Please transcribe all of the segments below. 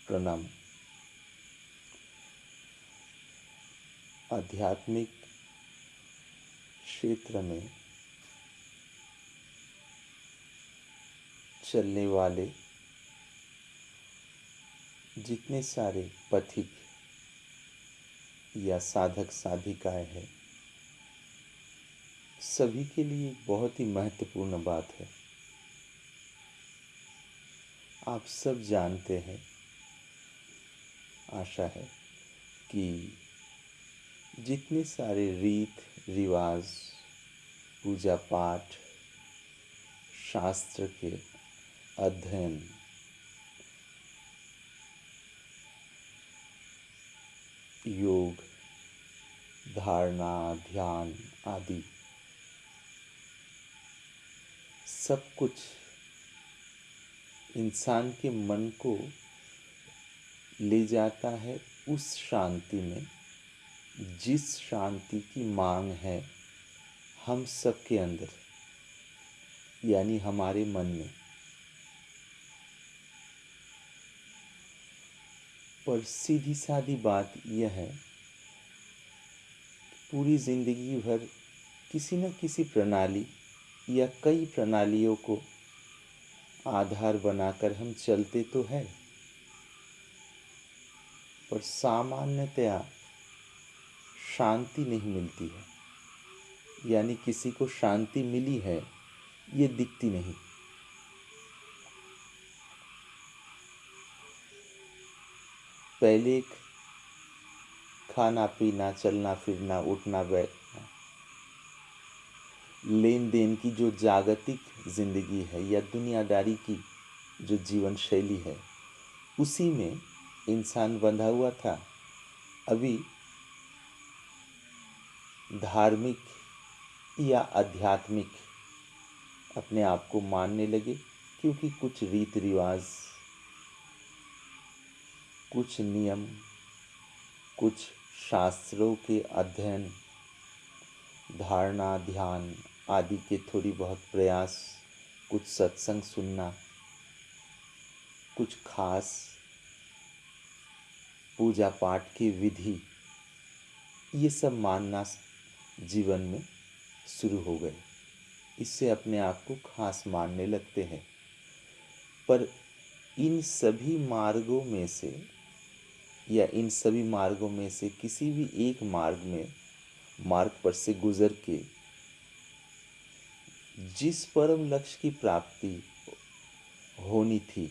प्रणाम। आध्यात्मिक क्षेत्र में चलने वाले जितने सारे पथिक या साधक साधिकाएं हैं, सभी के लिए बहुत ही महत्वपूर्ण बात है। आप सब जानते हैं, आशा है कि जितने सारे रीत रिवाज, पूजा पाठ, शास्त्र के अध्ययन, योग, धारणा, ध्यान आदि सब कुछ इंसान के मन को ले जाता है उस शांति में जिस शांति की मांग है हम सब के अंदर, यानी हमारे मन में। पर सीधी सादी बात यह है, पूरी जिंदगी भर किसी न किसी प्रणाली या कई प्रणालियों को आधार बनाकर हम चलते तो हैं, पर सामान्यतया शांति नहीं मिलती है, यानी किसी को शांति मिली है ये दिखती नहीं। पहले एक खाना पीना, चलना फिरना, उठना बैठना, लेन देन की जो जागतिक जिंदगी है या दुनियादारी की जो जीवन शैली है, उसी में इंसान बंधा हुआ था। अभी धार्मिक या आध्यात्मिक अपने आप को मानने लगे, क्योंकि कुछ रीत रिवाज, कुछ नियम, कुछ शास्त्रों के अध्ययन, धारणा, ध्यान आदि के थोड़ी बहुत प्रयास, कुछ सत्संग सुनना, कुछ खास पूजा पाठ की विधि, ये सब मानना जीवन में शुरू हो गए। इससे अपने आप को खास मानने लगते हैं। पर इन सभी मार्गों में से या इन सभी मार्गों में से किसी भी एक मार्ग पर से गुजर के जिस परम लक्ष्य की प्राप्ति होनी थी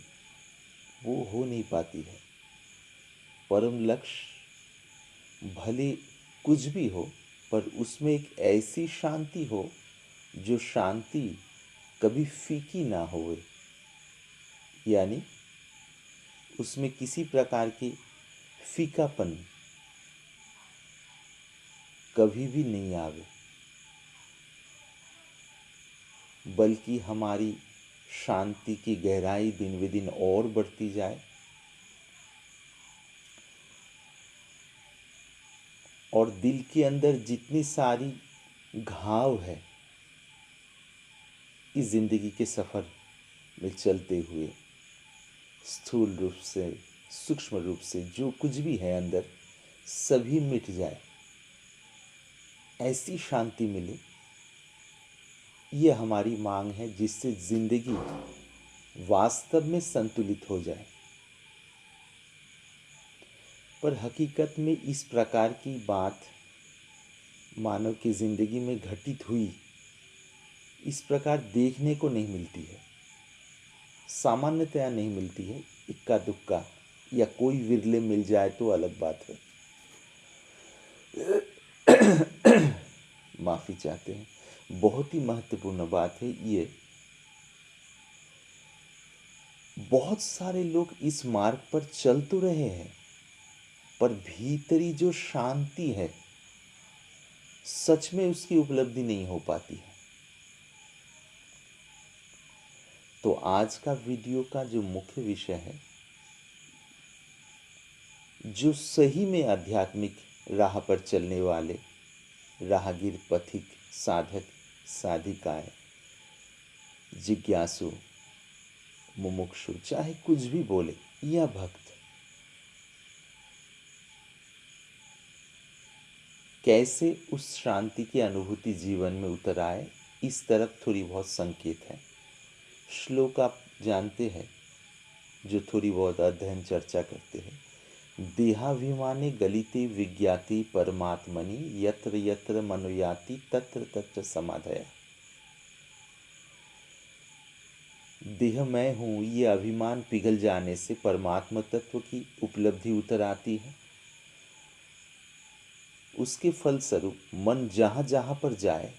वो हो नहीं पाती है। परम लक्ष्य भले कुछ भी हो, पर उसमें एक ऐसी शांति हो जो शांति कभी फीकी ना होवे, यानी उसमें किसी प्रकार की फीकापन कभी भी नहीं आवे, बल्कि हमारी शांति की गहराई दिन ब दिन और बढ़ती जाए और दिल के अंदर जितनी सारी घाव है इस जिंदगी के सफ़र में चलते हुए, स्थूल रूप से, सूक्ष्म रूप से जो कुछ भी है अंदर, सभी मिट जाए, ऐसी शांति मिले, ये हमारी मांग है, जिससे जिंदगी वास्तव में संतुलित हो जाए। पर हकीकत में इस प्रकार की बात मानव की जिंदगी में घटित हुई इस प्रकार देखने को नहीं मिलती है, सामान्यतया नहीं मिलती है। इक्का दुक्का या कोई विरले मिल जाए तो अलग बात है। माफ़ी चाहते हैं। बहुत ही महत्वपूर्ण बात है ये। बहुत सारे लोग इस मार्ग पर चल तो रहे हैं, पर भीतरी जो शांति है सच में उसकी उपलब्धि नहीं हो पाती है। तो आज का वीडियो का जो मुख्य विषय है, जो सही में आध्यात्मिक राह पर चलने वाले राहगीर, पथिक, साधक, साधिकाएं, जिज्ञासु, मुमुक्षु, चाहे कुछ भी बोले, या भक्त, कैसे उस शांति की अनुभूति जीवन में उतर आए, इस तरफ थोड़ी बहुत संकेत है। श्लोक आप जानते हैं, जो थोड़ी बहुत अध्ययन चर्चा करते हैं। देहाभिमाने गलिते विज्ञाति परमात्मनि यत्र यत्र मनोयाति तत्र तत्र समाधया। देह मैं हूँ, ये अभिमान पिघल जाने से परमात्मा तत्व की उपलब्धि उतर आती है। उसके फलस्वरूप मन जहाँ जहाँ पर जाए,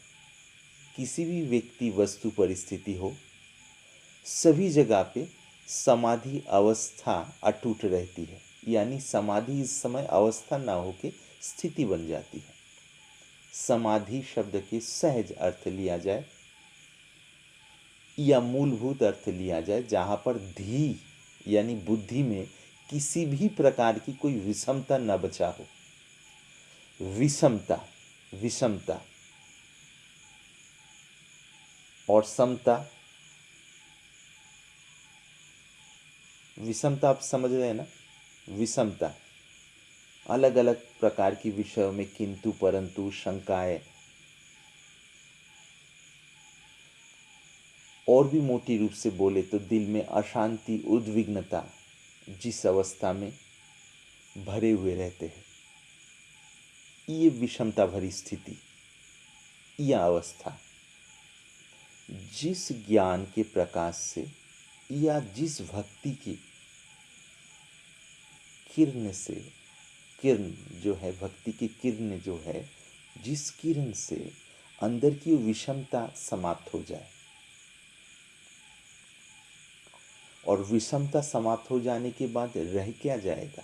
किसी भी व्यक्ति वस्तु परिस्थिति हो, सभी जगह पे समाधि अवस्था अटूट रहती है। यानी समाधि इस समय अवस्था ना होके स्थिति बन जाती है। समाधि शब्द के सहज अर्थ लिया जाए या मूलभूत अर्थ लिया जाए, जहाँ पर धी यानी बुद्धि में किसी भी प्रकार की कोई विषमता न बचा हो। विषमता, विषमता और समता, विषमता आप समझ रहे हैं ना। विषमता अलग अलग प्रकार की विषयों में किंतु परंतु शंकाएं, और भी मोटी रूप से बोले तो दिल में अशांति, उद्विग्नता जिस अवस्था में भरे हुए रहते हैं, ये विषमता भरी स्थिति या अवस्था जिस ज्ञान के प्रकाश से या जिस भक्ति की किरण से, किरण जो है भक्ति की किरण जो है, जिस किरण से अंदर की विषमता समाप्त हो जाए, और विषमता समाप्त हो जाने के बाद रह क्या जाएगा?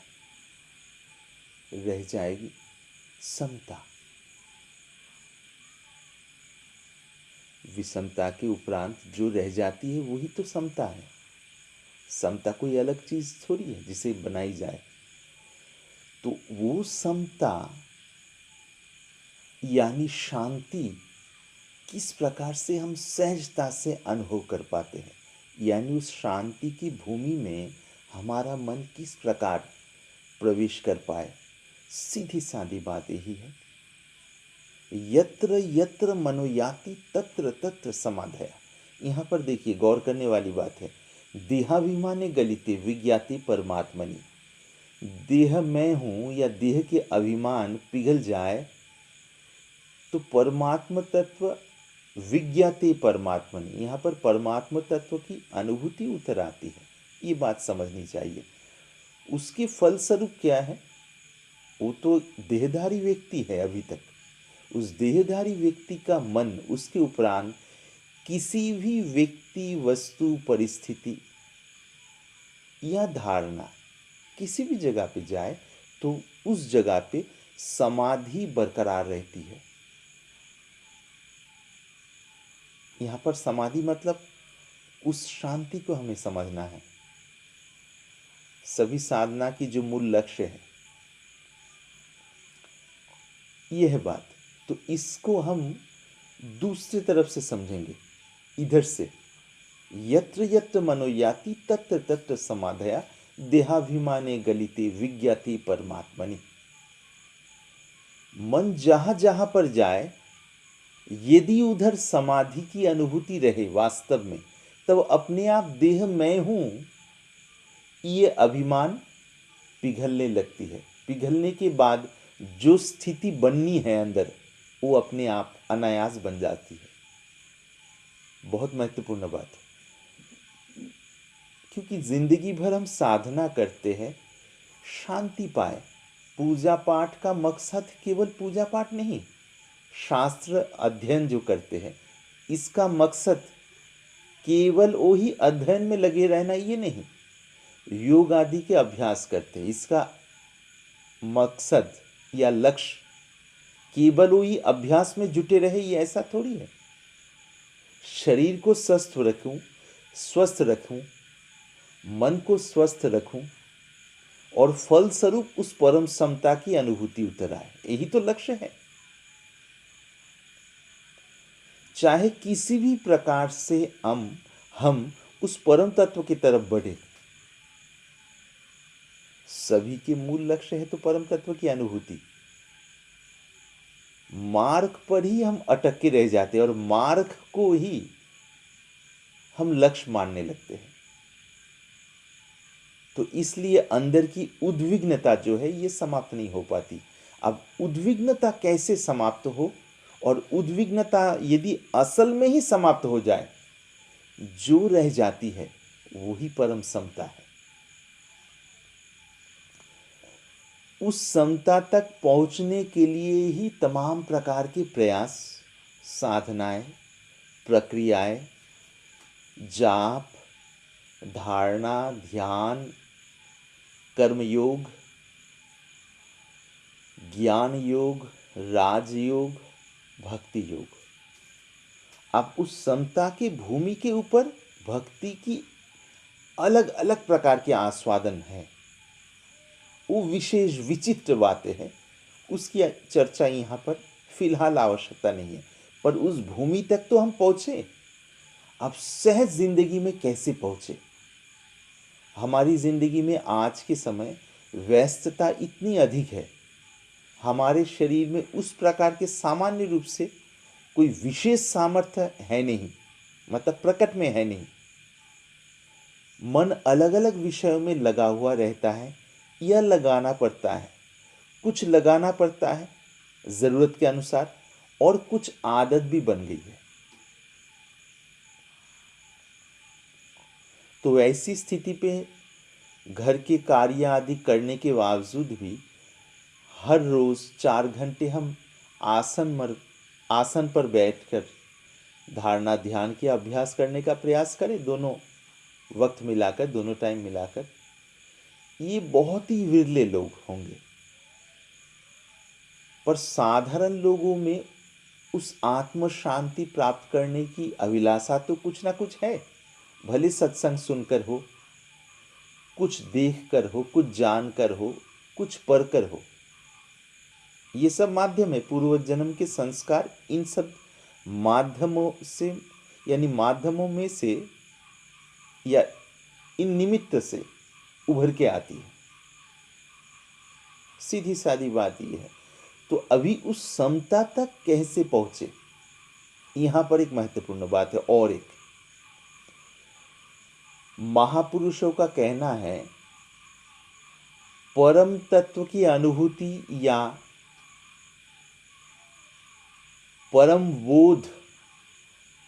रह जाएगी समता। विषमता के उपरांत जो रह जाती है वही तो समता है। समता कोई अलग चीज थोड़ी है जिसे बनाई जाए। तो वो समता यानी शांति किस प्रकार से हम सहजता से अनुभव कर पाते हैं, यानी उस शांति की भूमि में हमारा मन किस प्रकार प्रवेश कर पाए। सीधी सादी बात यही है, यत्र यत्र मनोयाति तत्र तत्र समाधया। यहाँ पर देखिए, गौर करने वाली बात है। देहाभिमाने गलिते विज्ञाति परमात्मनि। देह मैं हूँ या देह के अभिमान पिघल जाए तो परमात्म तत्व विज्ञाते परमात्मनि, यहाँ पर परमात्म तत्व की अनुभूति उतर आती है। ये बात समझनी चाहिए। उसके फलस्वरूप क्या है? वो तो देहधारी व्यक्ति है अभी तक। उस देहधारी व्यक्ति का मन उसके उपरांत किसी भी व्यक्ति, वस्तु, परिस्थिति या धारणा किसी भी जगह पे जाए तो उस जगह पे समाधि बरकरार रहती है। यहाँ पर समाधि मतलब उस शांति को हमें समझना है। सभी साधना की जो मूल लक्ष्य है यह है बात। तो इसको हम दूसरी तरफ से समझेंगे, इधर से। यत्र यत्र मनोयाति तत्र तत्र समाधया देहाभिमाने गलिते विज्ञाति परमात्मनि। मन जहां जहां पर जाए, यदि उधर समाधि की अनुभूति रहे वास्तव में, तब अपने आप देह मैं हूं ये अभिमान पिघलने लगती है। पिघलने के बाद जो स्थिति बननी है अंदर, वो अपने आप अनायास बन जाती है। बहुत महत्वपूर्ण बात है, क्योंकि जिंदगी भर हम साधना करते हैं शांति पाए। पूजा पाठ का मकसद केवल पूजा पाठ नहीं, शास्त्र अध्ययन जो करते हैं इसका मकसद केवल वही अध्ययन में लगे रहना ये नहीं। योग आदि के अभ्यास करते हैं, इसका मकसद या लक्ष्य केवल वही अभ्यास में जुटे रहे, ये ऐसा थोड़ी है। शरीर को स्वस्थ रखूं, मन को स्वस्थ रखूं और फलस्वरूप उस परम समता की अनुभूति उतर आए, यही तो लक्ष्य है। चाहे किसी भी प्रकार से हम उस परम तत्व की तरफ बढ़े, सभी के मूल लक्ष्य है तो परम तत्व की अनुभूति। मार्ग पर ही हम अटक के रह जाते हैं और मार्ग को ही हम लक्ष्य मानने लगते हैं। तो इसलिए अंदर की उद्विग्नता जो है ये समाप्त नहीं हो पाती। अब उद्विग्नता कैसे समाप्त हो, और उद्विग्नता यदि असल में ही समाप्त हो जाए, जो रह जाती है वही परम समता है। उस समता तक पहुंचने के लिए ही तमाम प्रकार के प्रयास, साधनाएं, प्रक्रियाएं, जाप, धारणा, ध्यान, कर्मयोग, ज्ञान योग, राजयोग, भक्ति योग। अब उस समता की भूमि के ऊपर भक्ति की अलग अलग प्रकार के आस्वादन हैं, वो विशेष विचित्र बातें हैं, उसकी चर्चा यहाँ पर फिलहाल आवश्यकता नहीं है। पर उस भूमि तक तो हम पहुँचे। अब सहज जिंदगी में कैसे पहुँचे? हमारी ज़िंदगी में आज के समय व्यस्तता इतनी अधिक है, हमारे शरीर में उस प्रकार के सामान्य रूप से कोई विशेष सामर्थ्य है नहीं, मतलब प्रकट में है नहीं। मन अलग अलग विषयों में लगा हुआ रहता है या लगाना पड़ता है। कुछ लगाना पड़ता है ज़रूरत के अनुसार, और कुछ आदत भी बन गई है। तो ऐसी स्थिति पे घर के कार्य आदि करने के बावजूद भी हर रोज़ 4 घंटे हम आसन पर बैठकर धारणा ध्यान के अभ्यास करने का प्रयास करें, दोनों वक्त मिलाकर, दोनों टाइम मिलाकर। ये बहुत ही विरले लोग होंगे, पर साधारण लोगों में उस आत्म शांति प्राप्त करने की अभिलाषा तो कुछ ना कुछ है। भले सत्संग सुनकर हो, कुछ देखकर हो, कुछ जानकर हो, कुछ पढ़कर हो, ये सब माध्यम है। पूर्व जन्म के संस्कार इन सब माध्यमों से, यानी माध्यमों में से या इन निमित्त से उभर के आती है। सीधी सादी बात यह है। तो अभी उस समता तक कैसे पहुंचे, यहां पर एक महत्वपूर्ण बात है। और एक महापुरुषों का कहना है, परम तत्व की अनुभूति या परम बोध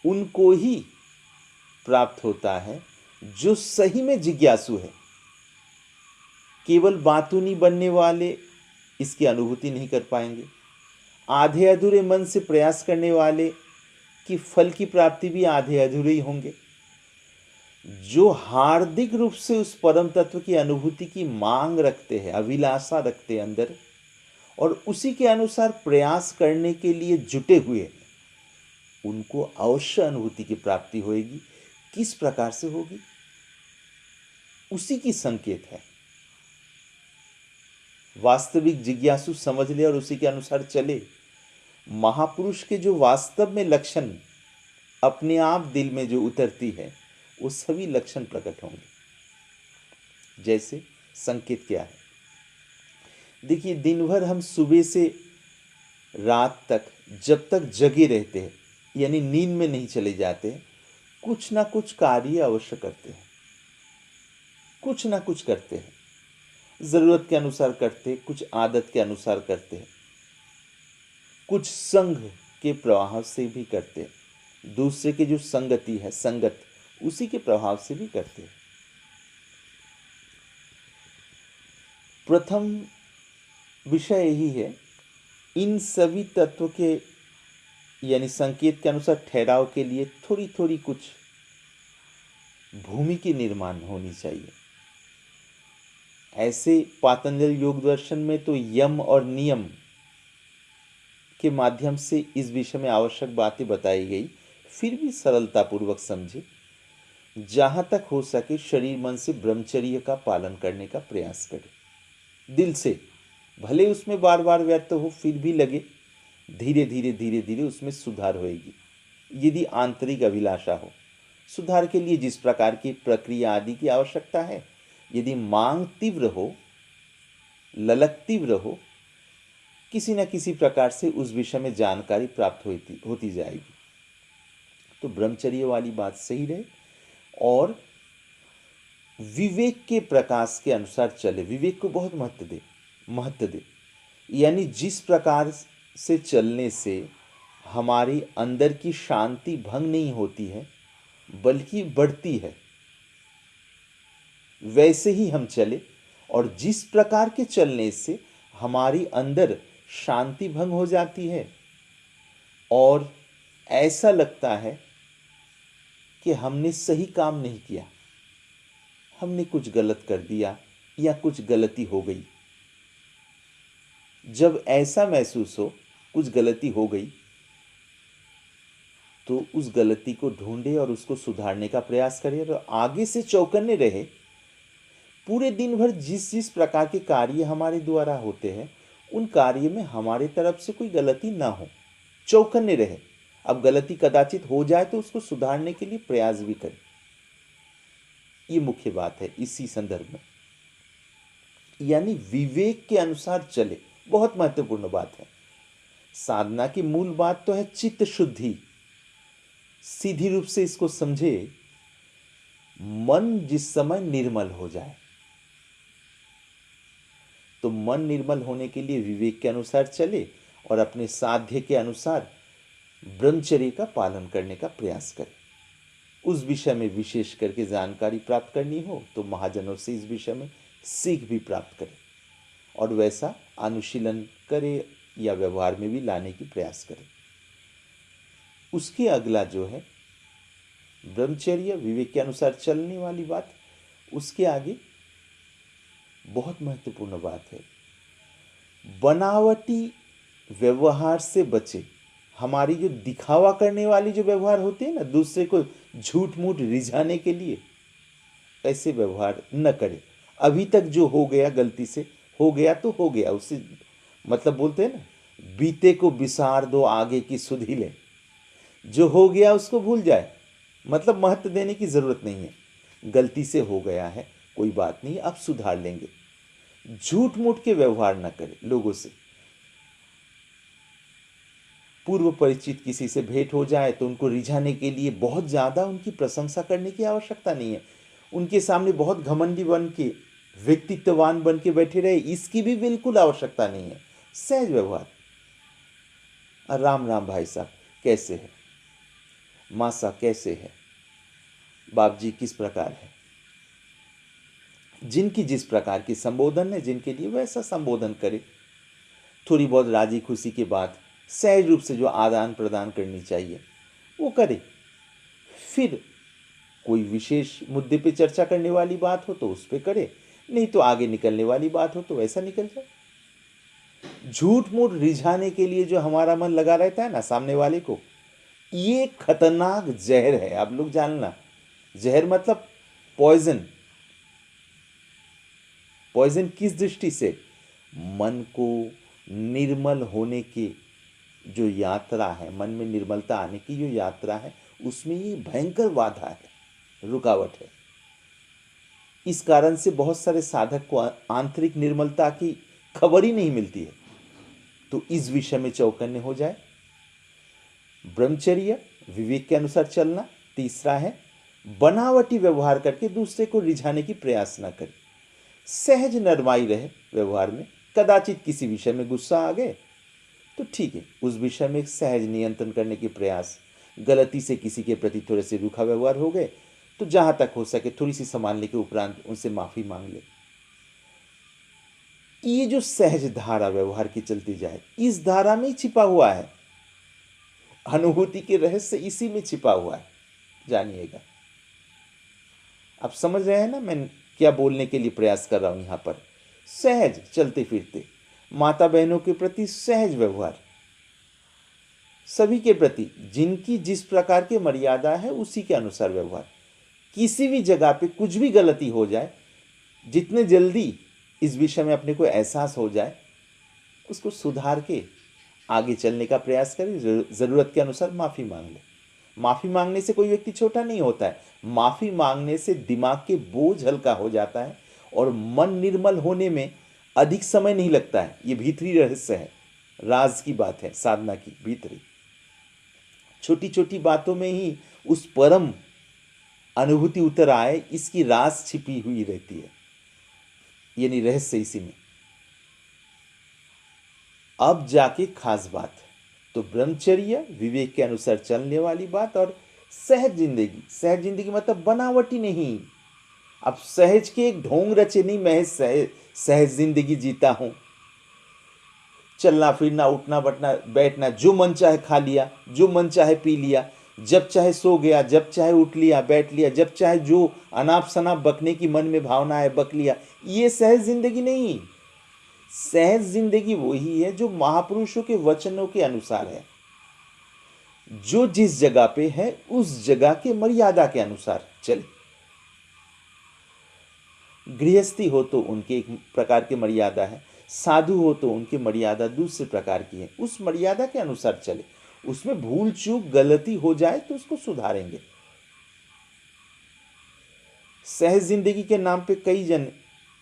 उनको ही प्राप्त होता है जो सही में जिज्ञासु है। केवल बातूनी बनने वाले इसकी अनुभूति नहीं कर पाएंगे। आधे अधूरे मन से प्रयास करने वाले की फल की प्राप्ति भी आधे अधूरे ही होंगे। जो हार्दिक रूप से उस परम तत्व की अनुभूति की मांग रखते हैं, अभिलाषा रखते हैं अंदर, और उसी के अनुसार प्रयास करने के लिए जुटे हुए हैं, उनको अवश्य अनुभूति की प्राप्ति होगी। किस प्रकार से होगी, उसी की संकेत है। वास्तविक जिज्ञासु समझ ले और उसी के अनुसार चले। महापुरुष के जो वास्तव में लक्षण अपने आप दिल में जो उतरती है, वो सभी लक्षण प्रकट होंगे। जैसे संकेत क्या है? देखिए, दिन भर हम सुबह से रात तक जब तक जगे रहते हैं, यानी नींद में नहीं चले जाते, कुछ ना कुछ कार्य अवश्य करते हैं, कुछ ना कुछ करते हैं। ज़रूरत के अनुसार करते हैं, कुछ आदत के अनुसार करते हैं, कुछ संग के प्रभाव से भी करते हैं, दूसरे की जो संगति है, संगत, उसी के प्रभाव से भी करते हैं। प्रथम विषय यही है, इन सभी तत्व के यानी संकेत के अनुसार ठहराव के लिए थोड़ी थोड़ी कुछ भूमि की निर्माण होनी चाहिए। ऐसे पातंजल योग दर्शन में तो यम और नियम के माध्यम से इस विषय में आवश्यक बातें बताई गई, फिर भी सरलतापूर्वक समझे। जहाँ तक हो सके शरीर मन से ब्रह्मचर्य का पालन करने का प्रयास करें, दिल से। भले उसमें बार बार व्यर्थ हो, फिर भी लगे, धीरे धीरे उसमें सुधार होएगी। यदि आंतरिक अभिलाषा हो, सुधार के लिए जिस प्रकार की प्रक्रिया आदि की आवश्यकता है, यदि मांग तीव्र हो, ललक तीव्र हो, किसी न किसी प्रकार से उस विषय में जानकारी प्राप्त होती जाएगी। तो ब्रह्मचर्य वाली बात सही रहे और विवेक के प्रकाश के अनुसार चले। विवेक को बहुत महत्व दे। यानी जिस प्रकार से चलने से हमारी अंदर की शांति भंग नहीं होती है बल्कि बढ़ती है, वैसे ही हम चले। और जिस प्रकार के चलने से हमारी अंदर शांति भंग हो जाती है और ऐसा लगता है कि हमने सही काम नहीं किया, हमने कुछ गलत कर दिया या कुछ गलती हो गई, जब ऐसा महसूस हो कुछ गलती हो गई तो उस गलती को ढूंढे और उसको सुधारने का प्रयास करें और आगे से चौकन्ने रहे। पूरे दिन भर जिस जिस प्रकार के कार्य हमारे द्वारा होते हैं उन कार्य में हमारे तरफ से कोई गलती ना हो, चौकन्ने रहे। अब गलती कदाचित हो जाए तो उसको सुधारने के लिए प्रयास भी करें। ये मुख्य बात है इसी संदर्भ में। यानी विवेक के अनुसार चले, बहुत महत्वपूर्ण बात है। साधना की मूल बात तो है चित्त शुद्धि। सीधी रूप से इसको समझे, मन जिस समय निर्मल हो जाए, तो मन निर्मल होने के लिए विवेक के अनुसार चले और अपने साध्य के अनुसार ब्रह्मचर्य का पालन करने का प्रयास करें। उस विषय में विशेष करके जानकारी प्राप्त करनी हो तो महाजनों से इस विषय में सीख भी प्राप्त करें और वैसा अनुशीलन करें या व्यवहार में भी लाने की प्रयास करें। उसके अगला जो है ब्रह्मचर्य विवेक के अनुसार चलने वाली बात, उसके आगे बहुत महत्वपूर्ण बात है, बनावटी व्यवहार से बचे। हमारी जो दिखावा करने वाली जो व्यवहार होते हैं ना, दूसरे को झूठ मूठ रिझाने के लिए, ऐसे व्यवहार न करें। अभी तक जो हो गया गलती से हो गया तो हो गया, उससे मतलब बोलते हैं ना, बीते को बिसार दो आगे की सुधि ले। जो हो गया उसको भूल जाए, मतलब महत्व देने की जरूरत नहीं है। गलती से हो गया है, कोई बात नहीं, अब सुधार लेंगे। झूठ मूठ के व्यवहार न करें लोगों से। पूर्व परिचित किसी से भेंट हो जाए तो उनको रिझाने के लिए बहुत ज़्यादा उनकी प्रशंसा करने की आवश्यकता नहीं है। उनके सामने बहुत घमंडी बन के, व्यक्तित्ववान बन के बैठे रहे, इसकी भी बिल्कुल आवश्यकता नहीं है। सहज व्यवहार। राम राम भाई साहब, कैसे है? मासा कैसे है? बाप जी किस प्रकार है? जिनकी जिस प्रकार की संबोधन है, जिनके लिए वैसा संबोधन करे। थोड़ी बहुत राजी खुशी के बाद सहज रूप से जो आदान प्रदान करनी चाहिए वो करे। फिर कोई विशेष मुद्दे पे चर्चा करने वाली बात हो तो उस पे करे, नहीं तो आगे निकलने वाली बात हो तो वैसा निकल जाए। झूठ मूठ रिझाने के लिए जो हमारा मन लगा रहता है ना सामने वाले को, ये खतरनाक जहर है। आप लोग जानना, जहर मतलब पॉइजन। पॉइजन किस दृष्टि से? मन को निर्मल होने की जो यात्रा है, मन में निर्मलता आने की जो यात्रा है, उसमें ये भयंकर बाधा है, रुकावट है। इस कारण से बहुत सारे साधक को आंतरिक निर्मलता की खबर ही नहीं मिलती है। तो इस विषय में चौकन्ने हो जाए। ब्रह्मचर्य विवेक के अनुसार चलना। तीसरा है बनावटी व्यवहार करके दूसरे को रिझाने की प्रयास न करें। सहज नरमाई रहे व्यवहार में। कदाचित किसी विषय में गुस्सा आ गए तो ठीक है, उस विषय में एक सहज नियंत्रण करने की प्रयास। गलती से किसी के प्रति थोड़े से रूखा व्यवहार हो गए तो जहां तक हो सके थोड़ी सी संभालने के उपरांत उनसे माफी मांग ले। ये जो सहज धारा व्यवहार की चलती जाए, इस धारा में ही छिपा हुआ है अनुभूति के रहस्य, इसी में छिपा हुआ है, जानिएगा। आप समझ रहे हैं ना मैं क्या बोलने के लिए प्रयास कर रहा हूं यहां पर? सहज चलते फिरते, माता बहनों के प्रति सहज व्यवहार, सभी के प्रति जिनकी जिस प्रकार की मर्यादा है उसी के अनुसार व्यवहार। किसी भी जगह पे कुछ भी गलती हो जाए, जितने जल्दी इस विषय में अपने को एहसास हो जाए, उसको सुधार के आगे चलने का प्रयास करें। ज़रूरत के अनुसार माफ़ी मांग ले। माफ़ी मांगने से कोई व्यक्ति छोटा नहीं होता है। माफ़ी मांगने से दिमाग के बोझ हल्का हो जाता है और मन निर्मल होने में अधिक समय नहीं लगता है। ये भीतरी रहस्य है। राज की बात है, साधना की भीतरी। छोटी छोटी बातों में ही उस परम अनुभूति उतर आए, इसकी राज छिपी हुई रहती है, यानी रहस्य इसी में। अब जाके खास बात है, तो ब्रह्मचर्य, विवेक के अनुसार चलने वाली बात, और सहज जिंदगी। सहज जिंदगी मतलब बनावटी नहीं। अब सहज के एक ढोंग रचे नहीं, मैं सहज जिंदगी जीता हूं। चलना फिरना, उठना बैठना बैठना, जो मन चाहे खा लिया, जो मन चाहे पी लिया, जब चाहे सो गया, जब चाहे उठ लिया बैठ लिया, जब चाहे जो अनाप शनाप बकने की मन में भावना है बक लिया। ये सहज जिंदगी नहीं। सहज जिंदगी वही है जो महापुरुषों के वचनों के अनुसार है, जो जिस जगह पे है उस जगह के मर्यादा के अनुसार चले। गृहस्थी हो तो उनके एक प्रकार की मर्यादा है, साधु हो तो उनकी मर्यादा दूसरे प्रकार की है। उस मर्यादा के अनुसार चले। उसमें भूल चूक गलती हो जाए तो उसको सुधारेंगे। सहज जिंदगी के नाम पे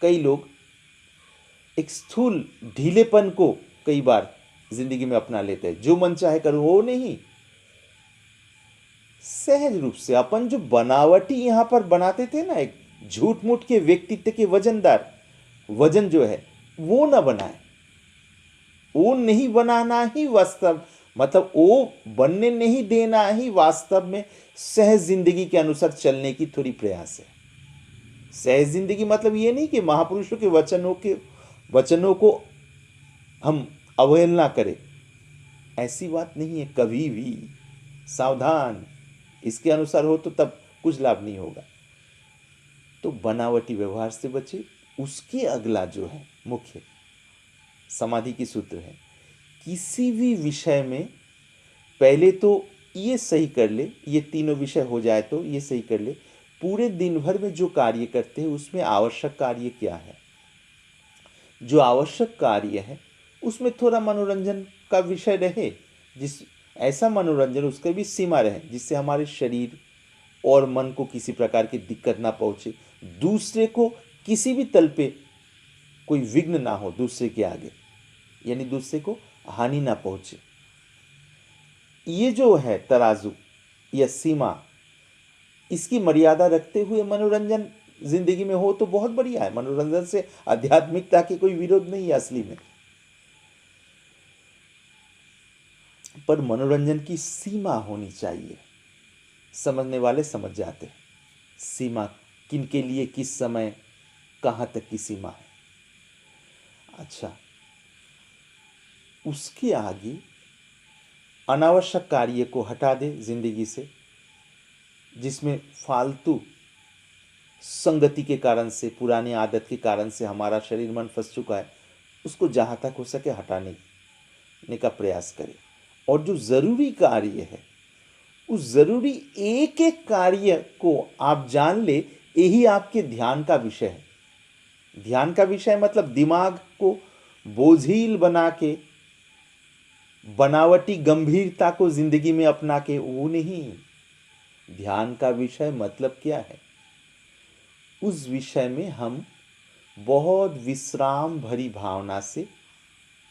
कई लोग एक स्थूल ढीलेपन को कई बार जिंदगी में अपना लेते हैं। जो मन चाहे करो, वो नहीं। सहज रूप से अपन जो बनावटी यहां पर बनाते थे ना, एक झूठ मूठ के व्यक्तित्व के वजनदार वजन जो है वो ना बनाए। वो नहीं बनाना ही वास्तव, मतलब वो बनने नहीं देना ही वास्तव में सहज जिंदगी के अनुसार चलने की थोड़ी प्रयास है। सहज जिंदगी मतलब ये नहीं कि महापुरुषों के वचनों को हम अवहेलना करें, ऐसी बात नहीं है कभी भी। सावधान, इसके अनुसार हो तो तब कुछ लाभ नहीं होगा। तो बनावटी व्यवहार से बचे। उसके अगला जो है मुख्य समाधि की सूत्र है, किसी भी विषय में पहले तो ये सही कर ले, ये तीनों विषय हो जाए तो ये सही कर ले, पूरे दिन भर में जो कार्य करते हैं उसमें आवश्यक कार्य क्या है। जो आवश्यक कार्य है उसमें थोड़ा मनोरंजन का विषय रहे, जिस ऐसा मनोरंजन उसके भी सीमा रहे जिससे हमारे शरीर और मन को किसी प्रकार की दिक्कत ना पहुंचे, दूसरे को किसी भी तल पे कोई विघ्न ना हो दूसरे के आगे, यानी दूसरे को हानि ना पहुंचे। ये जो है तराजू या सीमा, इसकी मर्यादा रखते हुए मनोरंजन जिंदगी में हो तो बहुत बढ़िया है। मनोरंजन से आध्यात्मिकता के कोई विरोध नहीं है असली में, पर मनोरंजन की सीमा होनी चाहिए। समझने वाले समझ जाते हैं सीमा किन के लिए, किस समय, कहां तक की सीमा है। अच्छा, उसके आगे अनावश्यक कार्य को हटा दे जिंदगी से, जिसमें फालतू संगति के कारण से, पुरानी आदत के कारण से हमारा शरीर मन फंस चुका है, उसको जहां तक हो सके हटाने का प्रयास करें। और जो जरूरी कार्य है, उस जरूरी एक एक कार्य को आप जान ले, यही आपके ध्यान का विषय है। ध्यान का विषय मतलब दिमाग को बोझिल बना के, बनावटी गंभीरता को जिंदगी में अपना के, वो नहीं। ध्यान का विषय मतलब क्या है, उस विषय में हम बहुत विश्राम भरी भावना से,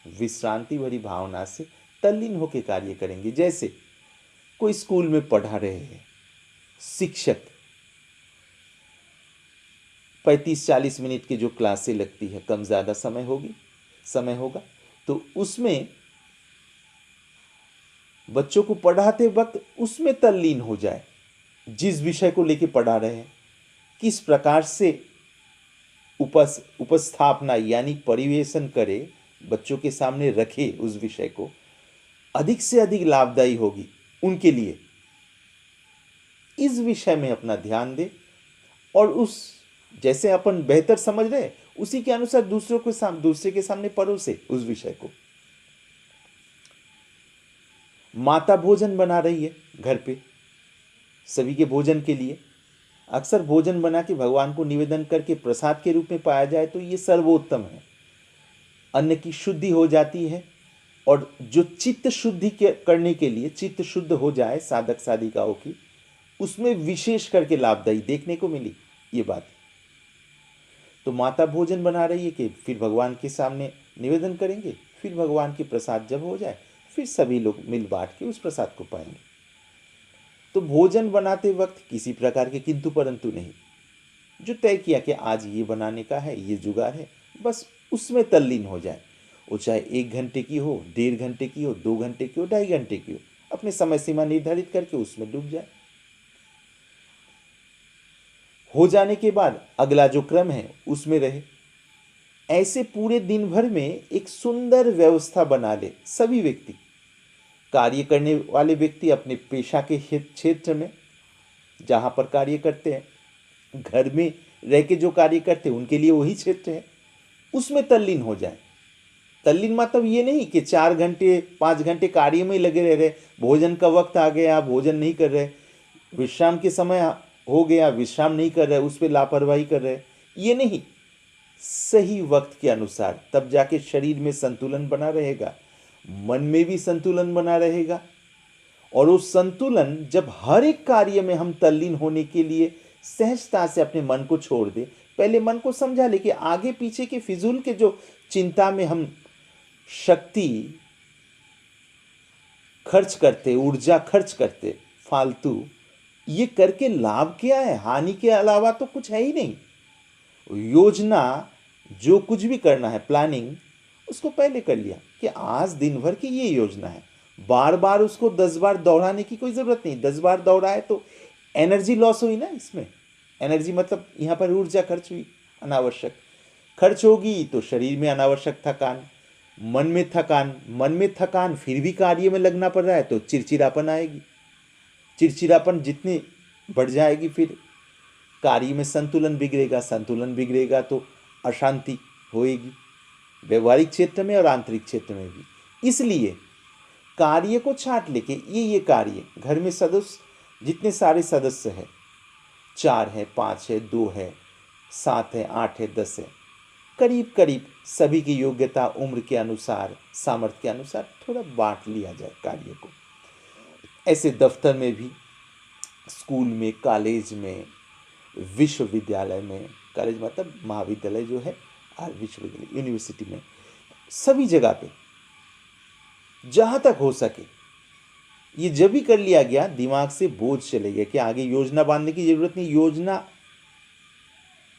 विश्रांति भरी भावना से तल्लीन होकर कार्य करेंगे। जैसे कोई स्कूल में पढ़ा रहे हैं, शिक्षक 35-40 मिनट की जो क्लासें लगती है, कम ज़्यादा समय होगा, तो उसमें बच्चों को पढ़ाते वक्त उसमें तल्लीन हो जाए। जिस विषय को लेकर पढ़ा रहे हैं, किस प्रकार से उपस्थापना यानी परिवेशन करे, बच्चों के सामने रखे, उस विषय को अधिक से अधिक लाभदायी होगी उनके लिए। इस विषय में अपना ध्यान दे, और उस जैसे अपन बेहतर समझ रहे उसी के अनुसार दूसरे के सामने परोसे उस विषय को। माता भोजन बना रही है घर पे सभी के भोजन के लिए, अक्सर भोजन बना के भगवान को निवेदन करके प्रसाद के रूप में पाया जाए तो ये सर्वोत्तम है। अन्न की शुद्धि हो जाती है, और जो चित्त शुद्धि करने के लिए चित्त शुद्ध हो जाए साधक साधिकाओं की, उसमें विशेष करके लाभदायी देखने को मिली ये बात। तो माता भोजन बना रही है कि फिर भगवान के सामने निवेदन करेंगे, फिर भगवान की प्रसाद जब हो जाए फिर सभी लोग मिल बांट के उस प्रसाद को पाएंगे। तो भोजन बनाते वक्त किसी प्रकार के किंतु परंतु नहीं, जो तय किया कि आज ये बनाने का है, ये जुगाड़ है, बस उसमें तल्लीन हो जाए। वो चाहे 1 घंटे की हो, 1.5 घंटे की हो, 2 घंटे की हो, 2.5 घंटे की हो, अपने समय सीमा निर्धारित करके उसमें डूब जाए। हो जाने के बाद अगला जो क्रम है उसमें रहे। ऐसे पूरे दिन भर में एक सुंदर व्यवस्था बना ले सभी व्यक्ति। कार्य करने वाले व्यक्ति अपने पेशा के क्षेत्र में जहाँ पर कार्य करते हैं, घर में रह के जो कार्य करते हैं उनके लिए वही क्षेत्र है, उसमें तल्लीन हो जाए। तल्लीन मतलब ये नहीं कि 4 घंटे 5 घंटे कार्य में लगे रह रहे, भोजन का वक्त आ गया भोजन नहीं कर रहे, विश्राम के समय हो गया विश्राम नहीं कर रहे, उस पर लापरवाही कर रहे, ये नहीं। सही वक्त के अनुसार तब जाके शरीर में संतुलन बना रहेगा, मन में भी संतुलन बना रहेगा। और वो संतुलन जब हर एक कार्य में हम तल्लीन होने के लिए सहजता से अपने मन को छोड़ दे, पहले मन को समझा ले कि आगे पीछे के फिजूल के जो चिंता में हम शक्ति खर्च करते, ऊर्जा खर्च करते फालतू, ये करके लाभ क्या है? हानि के अलावा तो कुछ है ही नहीं। योजना जो कुछ भी करना है, प्लानिंग, उसको पहले कर लिया कि आज दिन भर की ये योजना है। बार बार उसको 10 बार दोहराने की कोई ज़रूरत नहीं। 10 बार दोहराए तो एनर्जी लॉस हुई ना। इसमें एनर्जी मतलब यहाँ पर ऊर्जा खर्च हुई, अनावश्यक खर्च होगी तो शरीर में अनावश्यक थकान, मन में थकान, फिर भी कार्य में लगना पड़ रहा है तो चिड़चिड़ापन आएगी। चिड़चिड़ापन जितनी बढ़ जाएगी फिर कार्य में संतुलन बिगड़ेगा तो अशांति होएगी, व्यवहारिक क्षेत्र में और आंतरिक क्षेत्र में भी। इसलिए कार्य को छांट लेके ये कार्य, घर में सदस्य जितने सारे सदस्य हैं, 4 है, 5 है, 2 है, 7 है, 8 है, 10 है, करीब करीब सभी की योग्यता उम्र के अनुसार, सामर्थ्य के अनुसार थोड़ा बांट लिया जाए कार्य को। ऐसे दफ्तर में भी, स्कूल में, कॉलेज में, विश्वविद्यालय में, कॉलेज मतलब महाविद्यालय जो है और विश्वविद्यालय यूनिवर्सिटी में, सभी जगह पे जहाँ तक हो सके ये जब भी कर लिया गया, दिमाग से बोझ चले गया कि आगे योजना बांधने की जरूरत नहीं। योजना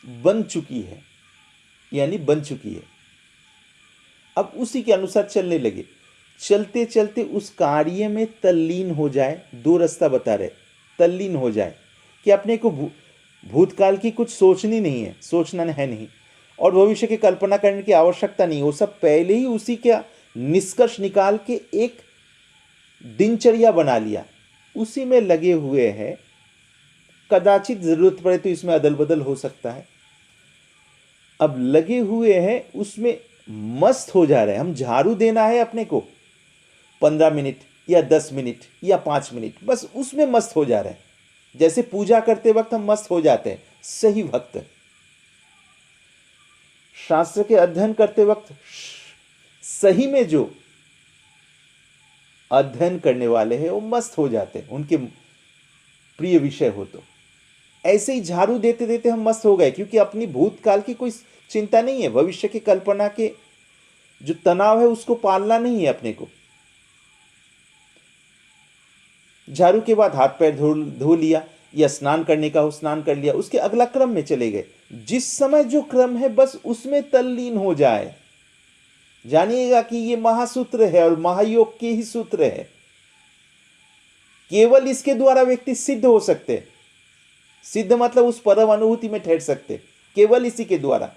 बन चुकी है, यानी बन चुकी है, अब उसी के अनुसार चलने लगे। चलते चलते उस कार्य में तल्लीन हो जाए। 2 रास्ता बता रहे, तल्लीन हो जाए कि अपने को भूतकाल की कुछ सोचनी नहीं है, सोचना है नहीं, और भविष्य की कल्पना करने की आवश्यकता नहीं। वो सब पहले ही उसी का निष्कर्ष निकाल के एक दिनचर्या बना लिया, उसी में लगे हुए हैं। कदाचित जरूरत पड़े तो इसमें अदल बदल हो सकता है। अब लगे हुए हैं, उसमें मस्त हो जा रहे हैं। हम झाड़ू देना है अपने को 15 मिनट या 10 मिनट या 5 मिनट, बस उसमें मस्त हो जा रहे हैं। जैसे पूजा करते वक्त हम मस्त हो जाते हैं, सही वक्त। शास्त्र के अध्ययन करते वक्त सही में जो अध्ययन करने वाले हैं वो मस्त हो जाते हैं, उनके प्रिय विषय हो तो। ऐसे ही झाड़ू देते देते हम मस्त हो गए, क्योंकि अपनी भूतकाल की कोई चिंता नहीं है, भविष्य की कल्पना के जो तनाव है उसको पालना नहीं है अपने को। झाड़ू के बाद हाथ पैर धो लिया, या स्नान करने का हो स्नान कर लिया, उसके अगला क्रम में चले गए। जिस समय जो क्रम है बस उसमें तल्लीन हो जाए। जानिएगा कि ये महासूत्र है और महायोग के ही सूत्र है। केवल इसके द्वारा व्यक्ति सिद्ध हो सकते, सिद्ध मतलब उस परम अनुभूति में ठहर सकते, केवल इसी के द्वारा,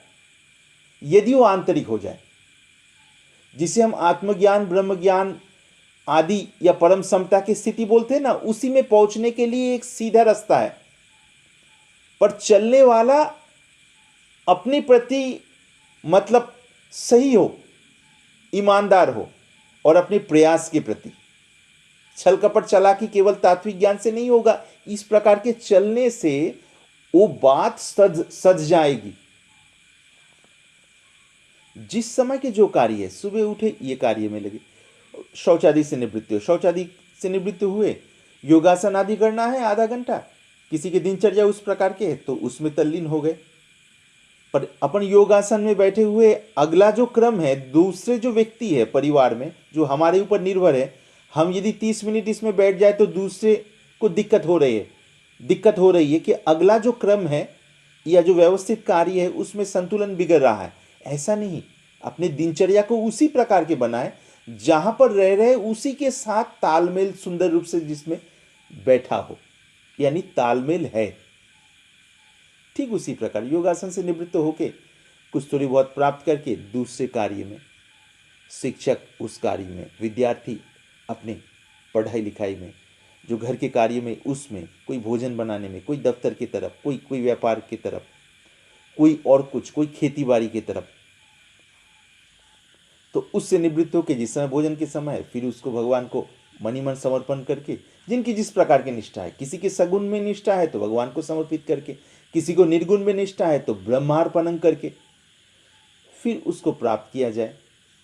यदि वो आंतरिक हो जाए। जिसे हम आत्मज्ञान, ब्रह्म ज्ञान आदि या परम समता की स्थिति बोलते हैं ना, उसी में पहुंचने के लिए एक सीधा रास्ता है, पर चलने वाला अपने प्रति मतलब सही हो, ईमानदार हो, और अपने प्रयास के प्रति। छल कपट चालाकी केवल तात्विक ज्ञान से नहीं होगा। इस प्रकार के चलने से वो बात सज जाएगी। जिस समय के जो कार्य है, सुबह उठे ये कार्य में लगे, शौचादि से निवृत्ति हो, शौचादि से निवृत्त हुए, योगासन आदि करना है आधा घंटा, किसी की दिनचर्या उस प्रकार के है तो उसमें तल्लीन हो गए। पर अपन योगासन में बैठे हुए अगला जो क्रम है, दूसरे जो व्यक्ति है परिवार में जो हमारे ऊपर निर्भर है, हम यदि 30 मिनट इसमें बैठ जाए तो दूसरे को दिक्कत हो रही है कि अगला जो क्रम है या जो व्यवस्थित कार्य है उसमें संतुलन बिगड़ रहा है। ऐसा नहीं, अपने दिनचर्या को उसी प्रकार के बनाए जहां पर रह रहे उसी के साथ तालमेल सुंदर रूप से जिसमें बैठा हो, यानी तालमेल है। ठीक उसी प्रकार योगासन से निवृत्त होके कुछ थोड़ी बहुत प्राप्त करके दूसरे कार्य में, शिक्षक उस कार्य में, विद्यार्थी अपने पढ़ाई लिखाई में, जो घर के कार्य में उसमें, कोई भोजन बनाने में, कोई दफ्तर की तरफ, कोई व्यापार की तरफ, कोई और कुछ, कोई खेती बाड़ी की तरफ। तो उससे निवृत्त होकर जिस समय भोजन के समय है फिर उसको भगवान को मनी मन समर्पण करके, जिनकी जिस प्रकार की निष्ठा है, किसी के सगुण में निष्ठा है तो भगवान को समर्पित करके, किसी को निर्गुण में निष्ठा है तो ब्रह्मार्पणम करके फिर उसको प्राप्त किया जाए।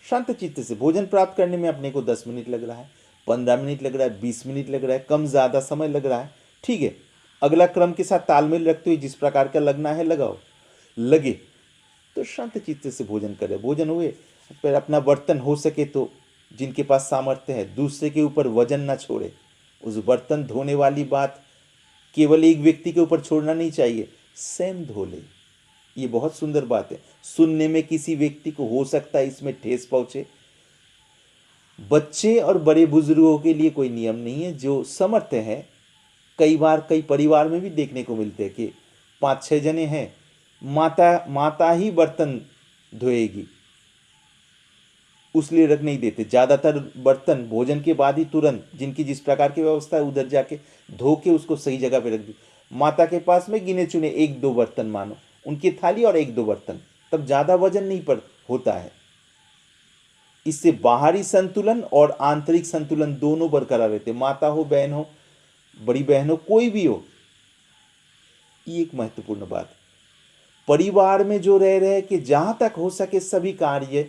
शांत चित्त से भोजन प्राप्त करने में अपने को 10 मिनट लग रहा है, 15 मिनट लग रहा है, 20 मिनट लग रहा है, कम ज़्यादा समय लग रहा है, ठीक है। अगला क्रम के साथ तालमेल रखते हुए जिस प्रकार का लगना है लगाओ, लगे तो शांत चित्त से भोजन करें। भोजन हुए फिर अपना बर्तन हो सके तो जिनके पास सामर्थ्य है दूसरे के ऊपर वजन ना छोड़े। उस बर्तन धोने वाली बात केवल एक व्यक्ति के ऊपर छोड़ना नहीं चाहिए, स्वयं धो ले। ये बहुत सुंदर बात है। सुनने में किसी व्यक्ति को हो सकता है इसमें ठेस पहुंचे। बच्चे और बड़े बुजुर्गों के लिए कोई नियम नहीं है, जो समर्थ है। कई बार कई परिवार में भी देखने को मिलते हैं कि 5-6 जने हैं, माता ही बर्तन धोएगी, उसलिए रख नहीं देते। ज़्यादातर बर्तन भोजन के बाद ही तुरंत जिनकी जिस प्रकार की व्यवस्था है उधर जाके धो के उसको सही जगह पे रख दी। माता के पास में गिने चुने 1-2 बर्तन मानो, उनकी थाली और 1-2 बर्तन, तब ज़्यादा वजन नहीं पड़ होता है। इससे बाहरी संतुलन और आंतरिक संतुलन दोनों बरकरार रहते। माता हो, बहन हो, बड़ी बहन हो, कोई भी हो, ये एक महत्वपूर्ण बात। परिवार में जो रह रहे कि जहाँ तक हो सके सभी कार्य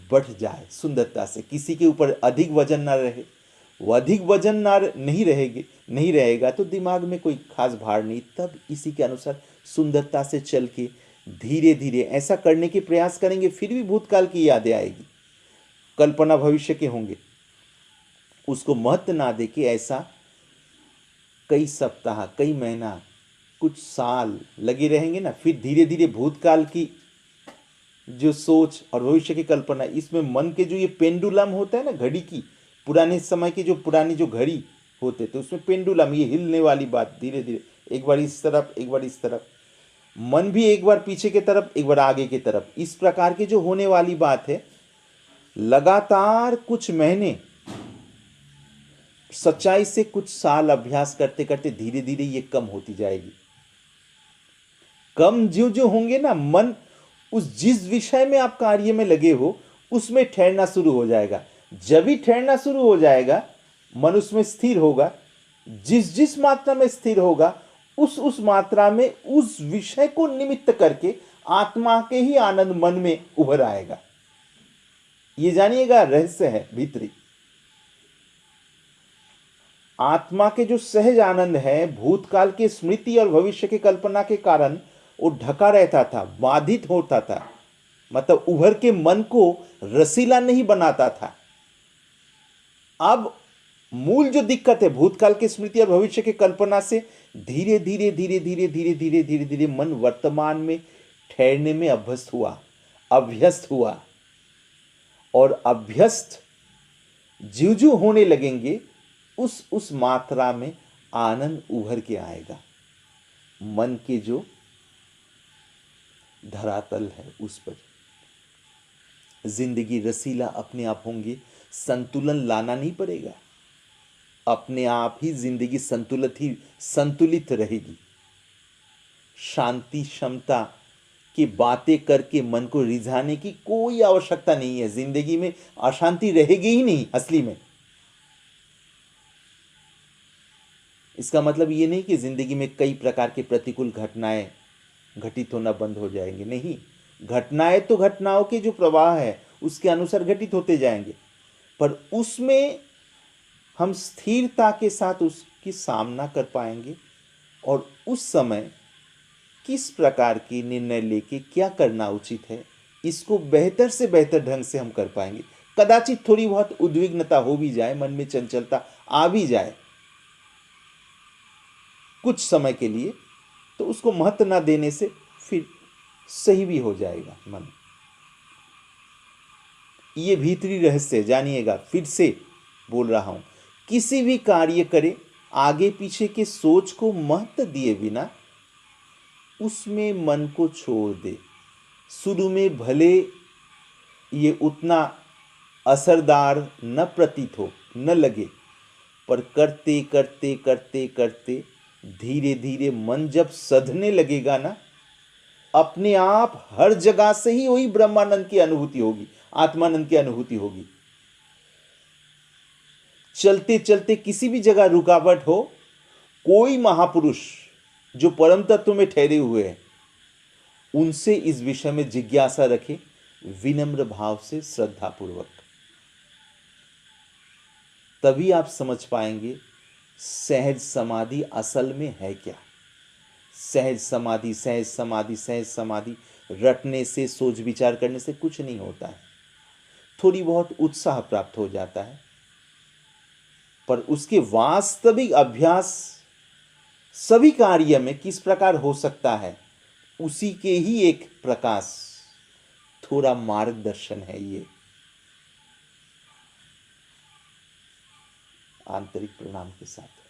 बढ़ जाए सुंदरता से, किसी के ऊपर अधिक वजन ना रहे। वो अधिक वजन नहीं रहेगा तो दिमाग में कोई खास भार नहीं। तब इसी के अनुसार सुंदरता से चल के धीरे धीरे ऐसा करने के प्रयास करेंगे, फिर भी भूतकाल की यादें आएगी, कल्पना भविष्य के होंगे, उसको महत्व ना दे के ऐसा कई सप्ताह, कई महीना, कुछ साल लगे रहेंगे ना, फिर धीरे धीरे भूतकाल की जो सोच और भविष्य की कल्पना, इसमें मन के जो ये पेंडुलम होता है ना, घड़ी की, पुराने समय की जो पुरानी जो घड़ी होते थे उसमें पेंडुलम, ये हिलने वाली बात, धीरे धीरे एक बार इस तरफ एक बार इस तरफ, मन भी एक बार पीछे की तरफ एक बार आगे की तरफ, इस प्रकार की जो होने वाली बात है, लगातार कुछ महीने सच्चाई से कुछ साल अभ्यास करते करते धीरे धीरे ये कम होती जाएगी। कम जो जो होंगे ना, मन उस जिस विषय में आप कार्य में लगे हो उसमें ठहरना शुरू हो जाएगा। जब भी ठहरना शुरू हो जाएगा मन उसमें स्थिर होगा। जिस जिस मात्रा में स्थिर होगा उस मात्रा में उस विषय को निमित्त करके आत्मा के ही आनंद मन में उभर आएगा। ये जानिएगा, रहस्य है भीतरी। आत्मा के जो सहज आनंद है, भूतकाल की स्मृति और भविष्य की कल्पना के कारण वो ढका रहता था, बाधित होता था, मतलब उभर के मन को रसीला नहीं बनाता था। अब मूल जो दिक्कत है भूतकाल की स्मृति और भविष्य की कल्पना से धीरे धीरे धीरे धीरे धीरे धीरे धीरे धीरे मन वर्तमान में ठहरने में अभ्यस्त हुआ और अभ्यस्त ज्यों ज्यों होने लगेंगे उस मात्रा में आनंद उभर के आएगा। मन के जो धरातल है उस पर जिंदगी रसीला अपने आप होंगे। संतुलन लाना नहीं पड़ेगा, अपने आप ही जिंदगी संतुलित रहेगी। शांति क्षमता की बातें करके मन को रिझाने की कोई आवश्यकता नहीं है। जिंदगी में अशांति रहेगी ही नहीं असली में। इसका मतलब ये नहीं कि जिंदगी में कई प्रकार के प्रतिकूल घटनाएं घटित होना बंद हो जाएंगे, नहीं। घटनाएं तो घटनाओं के जो प्रवाह है उसके अनुसार घटित होते जाएंगे, पर उसमें हम स्थिरता के साथ उसकी सामना कर पाएंगे और उस समय किस प्रकार के निर्णय लेके क्या करना उचित है, इसको बेहतर से बेहतर ढंग से हम कर पाएंगे। कदाचित थोड़ी बहुत उद्विग्नता हो भी जाए, मन में चंचलता आ भी जाए कुछ समय के लिए, तो उसको महत्व ना देने से फिर सही भी हो जाएगा मन। ये भीतरी रहस्य जानिएगा, फिर से बोल रहा हूं, किसी भी कार्य करे आगे पीछे के सोच को महत्व दिए बिना उसमें मन को छोड़ दे। शुरू में भले ये उतना असरदार न प्रतीत हो, न लगे, पर करते करते करते करते धीरे धीरे मन जब सधने लगेगा ना, अपने आप हर जगह से ही वही ब्रह्मानंद की अनुभूति होगी, आत्मानंद की अनुभूति होगी। चलते चलते किसी भी जगह रुकावट हो, कोई महापुरुष जो परम तत्व में ठहरे हुए हैं उनसे इस विषय में जिज्ञासा रखें, विनम्र भाव से, श्रद्धापूर्वक। तभी आप समझ पाएंगे सहज समाधि असल में है क्या। सहज समाधि, सहज समाधि, सहज समाधि रटने से, सोच विचार करने से कुछ नहीं होता है। थोड़ी बहुत उत्साह प्राप्त हो जाता है, पर उसके वास्तविक अभ्यास सभी कार्य में किस प्रकार हो सकता है, उसी के ही एक प्रकाश, थोड़ा मार्गदर्शन है ये। आंतरिक प्रणाम के साथ।